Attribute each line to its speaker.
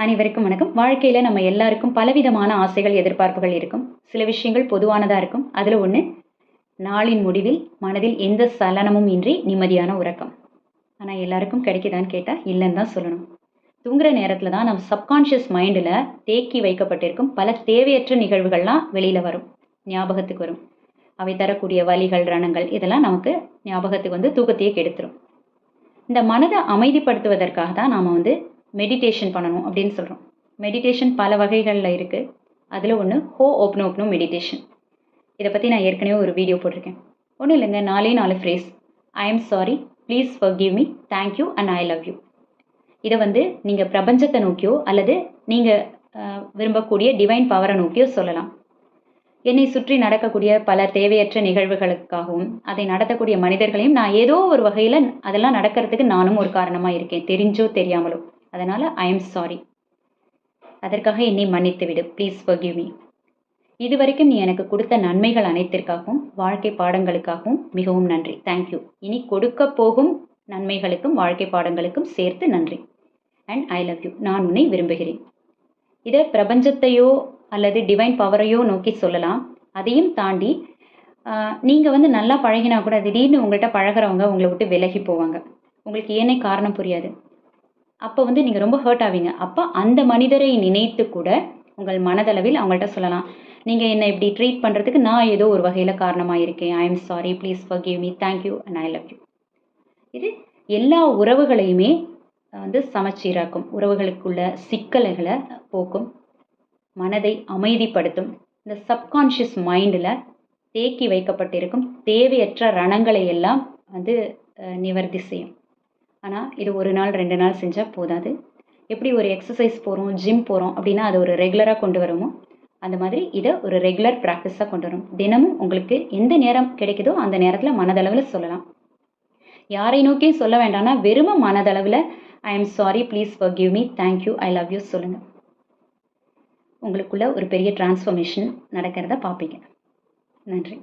Speaker 1: அனைவருக்கும் வணக்கம். வாழ்க்கையில நம்ம எல்லாருக்கும் பலவிதமான ஆசைகள், எதிர்பார்ப்புகள் இருக்கும். சில விஷயங்கள் பொதுவானதா இருக்கும். அதுல ஒண்ணு, நாளின் முடிவில் மனதில் எந்த சலனமும் இன்றி நிம்மதியான உறக்கம். ஆனா எல்லாருக்கும் கிடைக்குதான்னு கேட்டா இல்லைன்னு தான் சொல்லணும். தூங்குற நேரத்துல தான் நம்ம சப்கான்ஷியஸ் மைண்ட்ல தேக்கி வைக்கப்பட்டிருக்கும் பல தேவையற்ற நிகழ்வுகள்லாம் வெளியில வரும், ஞாபகத்துக்கு வரும். அவை தரக்கூடிய வலிகள், ரணங்கள் இதெல்லாம் நமக்கு ஞாபகத்துக்கு வந்து தூக்கத்தையே கெடுத்துரும். இந்த மனதை அமைதிப்படுத்துவதற்காக தான் நாம மெடிடேஷன் பண்ணணும் அப்படின்னு சொல்கிறோம். மெடிடேஷன் பல வகைகளில் இருக்குது. அதில் ஒன்று ஹோஓப்னோப்னோ மெடிடேஷன். இதை பற்றி நான் ஏற்கனவே ஒரு வீடியோ போட்டிருக்கேன். ஒன்றும் இல்லைங்க, 4 phrase. I am sorry, please forgive me, thank you and I love you. இதை நீங்கள் பிரபஞ்சத்தை நோக்கியோ அல்லது நீங்கள் விரும்பக்கூடிய டிவைன் பவரை நோக்கியோ சொல்லலாம். என்னை சுற்றி நடக்கக்கூடிய பல தேவையற்ற நிகழ்வுகளுக்காகவும் அதை நடத்தக்கூடிய மனிதர்களையும் நான் ஏதோ ஒரு வகையில் அதெல்லாம் நடக்கிறதுக்கு நானும் ஒரு காரணமாக இருக்கேன், தெரிஞ்சோ தெரியாமலோ. அதனால் ஐ எம் சாரி, அதற்காக என்னை மன்னித்து விடு, ப்ளீஸ் ஃபர்கிவ் மீ. இதுவரைக்கும் நீ எனக்கு கொடுத்த நன்மைகள் அனைத்திற்காகவும் வாழ்க்கை பாடங்களுக்காகவும் மிகவும் நன்றி, தேங்க்யூ. இனி கொடுக்க போகும் நன்மைகளுக்கும் வாழ்க்கை பாடங்களுக்கும் சேர்த்து நன்றி. அண்ட் ஐ லவ் யூ, நான் உன்னை விரும்புகிறேன். இதை பிரபஞ்சத்தையோ அல்லது டிவைன் பவரையோ நோக்கி சொல்லலாம். அதையும் தாண்டி நீங்கள் நல்லா பழகினா கூட திடீர்னு உங்கள்கிட்ட பழகிறவங்க உங்களை விட்டு விலகி போவாங்க. உங்களுக்கு ஏனே காரணம் புரியாது. அப்போ நீங்கள் ரொம்ப ஹர்ட் ஆவீங்க. அப்போ அந்த மனிதரை நினைத்து கூட உங்கள் மனதளவில் அவங்கள்ட்ட சொல்லலாம், நீங்கள் என்னை இப்படி ட்ரீட் பண்ணுறதுக்கு நான் ஏதோ ஒரு வகையில் காரணமாக இருக்கேன், I am sorry, please forgive me, thank you and I love you. இது எல்லா உறவுகளையுமே சமச்சீராக்கும், உறவுகளுக்குள்ள சிக்கல்களை போக்கும், மனதை அமைதிப்படுத்தும். இந்த சப்கான்ஷியஸ் மைண்டில் தேக்கி வைக்கப்பட்டிருக்கும் தேவையற்ற ரணங்களை எல்லாம் நிவர்த்தி செய்யும். ஆனால் இது ஒரு நாள் 2 நாள் செஞ்சால் போதாது. எப்படி ஒரு எக்ஸசைஸ் போகிறோம், ஜிம் போகிறோம் அப்படின்னா அதை ஒரு ரெகுலராக கொண்டு வருமோ, அந்த மாதிரி இதை ஒரு ரெகுலர் ப்ராக்டிஸாக கொண்டு வரும். தினமும் உங்களுக்கு எந்த நேரம் கிடைக்குதோ அந்த நேரத்தில் மனதளவில் சொல்லலாம். யாரை நோக்கியும் சொல்ல வேண்டாம்னா வெறும் மனதளவில் I am sorry, please forgive me, thank you, I love you சொல்லுங்கள். உங்களுக்குள்ள ஒரு பெரிய டிரான்ஸ்ஃபர்மேஷன் நடக்கிறத பார்ப்பீங்க. நன்றி.